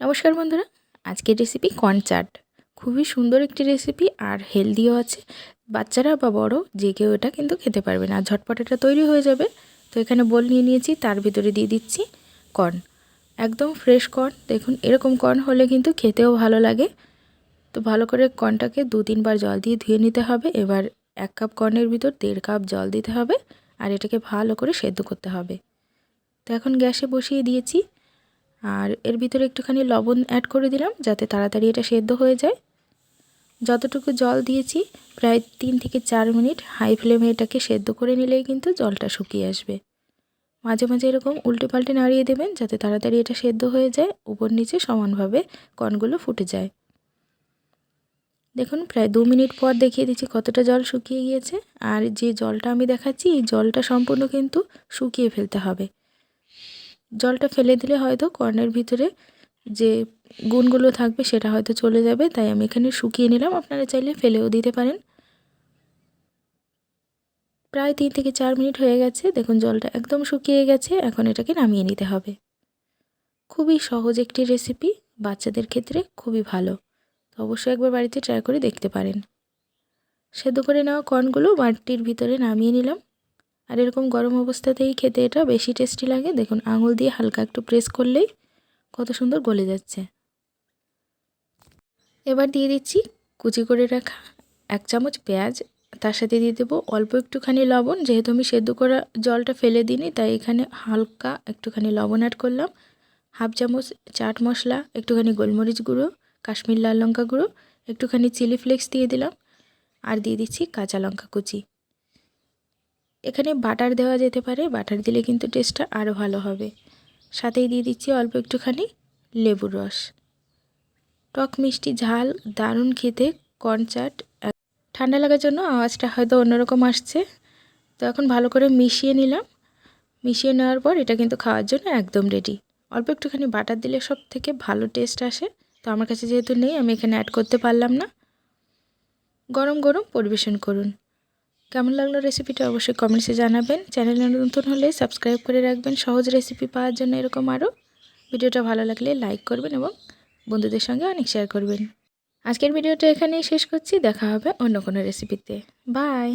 নমস্কার বন্ধুরা, আজকের রেসিপি কর্ন চাট। খুবই সুন্দর একটি রেসিপি আর হেলদিও আছে। বাচ্চারা বা বড় যে কেউ এটা কিন্তু খেতে পারবে না, ঝটপট এটা তৈরি হয়ে যাবে। তো এখানে বোল নিয়ে নিয়েছি, তার ভিতরে দিয়ে দিচ্ছি কর্ন, একদম ফ্রেশ কর্ন। দেখুন এরকম কর্ন হলে কিন্তু খেতেও ভালো লাগে। তো ভালো করে কর্নটাকে 2-3 বার জল দিয়ে ধুয়ে নিতে হবে। এবার 1 কাপ কর্নের ভিতর 1.5 কাপ জল দিতে হবে আর এটাকে ভালো করে সেদ্ধ করতে হবে। তো এখন গ্যাসে বসিয়ে দিয়েছি আর এর ভিতরে একটুখানি লবণ অ্যাড করে দিলাম যাতে তাড়াতাড়ি এটা সেদ্ধ হয়ে যায়। যতটুকু জল দিয়েছি প্রায় 3 থেকে 4 মিনিট হাই ফ্লেমে এটাকে সেদ্ধ করে নিলেই কিন্তু জলটা শুকিয়ে আসবে। মাঝে মাঝে এরকম উল্টে পাল্টে নাড়িয়ে দেবেন যাতে তাড়াতাড়ি এটা সেদ্ধ হয়ে যায়, উপর নিচে সমানভাবে কর্নগুলো ফুটে যায়। দেখুন প্রায় 2 মিনিট পর দেখিয়ে দিচ্ছি কতটা জল শুকিয়ে গিয়েছে। আর যে জলটা আমি দেখাচ্ছি এই জলটা সম্পূর্ণ কিন্তু শুকিয়ে ফেলতে হবে। জলটা ফেলে দিলে হয়তো কর্নের ভিতরে যে গুণগুলো থাকবে সেটা হয়তো চলে যাবে, তাই আমি এখানে শুকিয়ে নিলাম। আপনারা চাইলে ফেলেও দিতে পারেন। প্রায় 3 থেকে 4 মিনিট হয়ে গেছে, দেখুন জলটা একদম শুকিয়ে গেছে। এখন এটাকে নামিয়ে নিতে হবে। খুবই সহজ একটি রেসিপি, বাচ্চাদের ক্ষেত্রে খুবই ভালো। তো অবশ্যই একবার বাড়িতে ট্রাই করে দেখতে পারেন। সেদ্ধ করে নেওয়া কর্নগুলো বাটির ভিতরে নামিয়ে নিলাম। আর এরকম গরম অবস্থাতেই খেতে এটা বেশি টেস্টি লাগে। দেখুন আঙুল দিয়ে হালকা একটু প্রেস করলেই কত সুন্দর গলে যাচ্ছে। এবার দিয়ে দিচ্ছি কুচি করে রাখা 1 চামচ পেঁয়াজ, তার সাথে দিয়ে দেবো অল্প একটুখানি লবণ। যেহেতু আমি সেদ্ধ করা জলটা ফেলে দিইনি তাই এখানে হালকা একটুখানি লবণ অ্যাড করলাম। 1/2 চামচ চাট মশলা, একটুখানি গোলমরিচ গুঁড়ো, কাশ্মীর লাল লঙ্কা গুঁড়ো, একটুখানি চিলি ফ্লেক্স দিয়ে দিলাম আর দিয়ে দিচ্ছি কাঁচা লঙ্কা কুচি। এখানে বাটার দেওয়া যেতে পারে, বাটার দিলে কিন্তু টেস্টটা আরও ভালো হবে। সাথেই দিয়ে দিচ্ছি অল্প একটুখানি লেবুর রস। টক মিষ্টি ঝাল দারুণ খেতে কর্ন চাট। ঠান্ডা লাগার জন্য আওয়াজটা হয়তো অন্যরকম আসছে। তো এখন ভালো করে মিশিয়ে নিলাম। মিশিয়ে নেওয়ার পর এটা কিন্তু খাওয়ার জন্য একদম রেডি। অল্প একটুখানি বাটার দিলে সব থেকে ভালো টেস্ট আসে। তো আমার কাছে যেহেতু নেই আমি এখানে অ্যাড করতে পারলাম না। গরম গরম পরিবেশন করুন। কেমন লাগলো রেসিপিটা অবশ্যই কমেন্টসে জানাবেন। চ্যানেলে নতুন হলে সাবস্ক্রাইব করে রাখবেন সহজ রেসিপি পাওয়ার জন্য এরকম আরও। ভিডিওটা ভালো লাগলে লাইক করবেন এবং বন্ধুদের সঙ্গে অনেক শেয়ার করবেন। আজকের ভিডিওটা এখানেই শেষ করছি। দেখা হবে অন্য কোনো রেসিপিতে। বাই।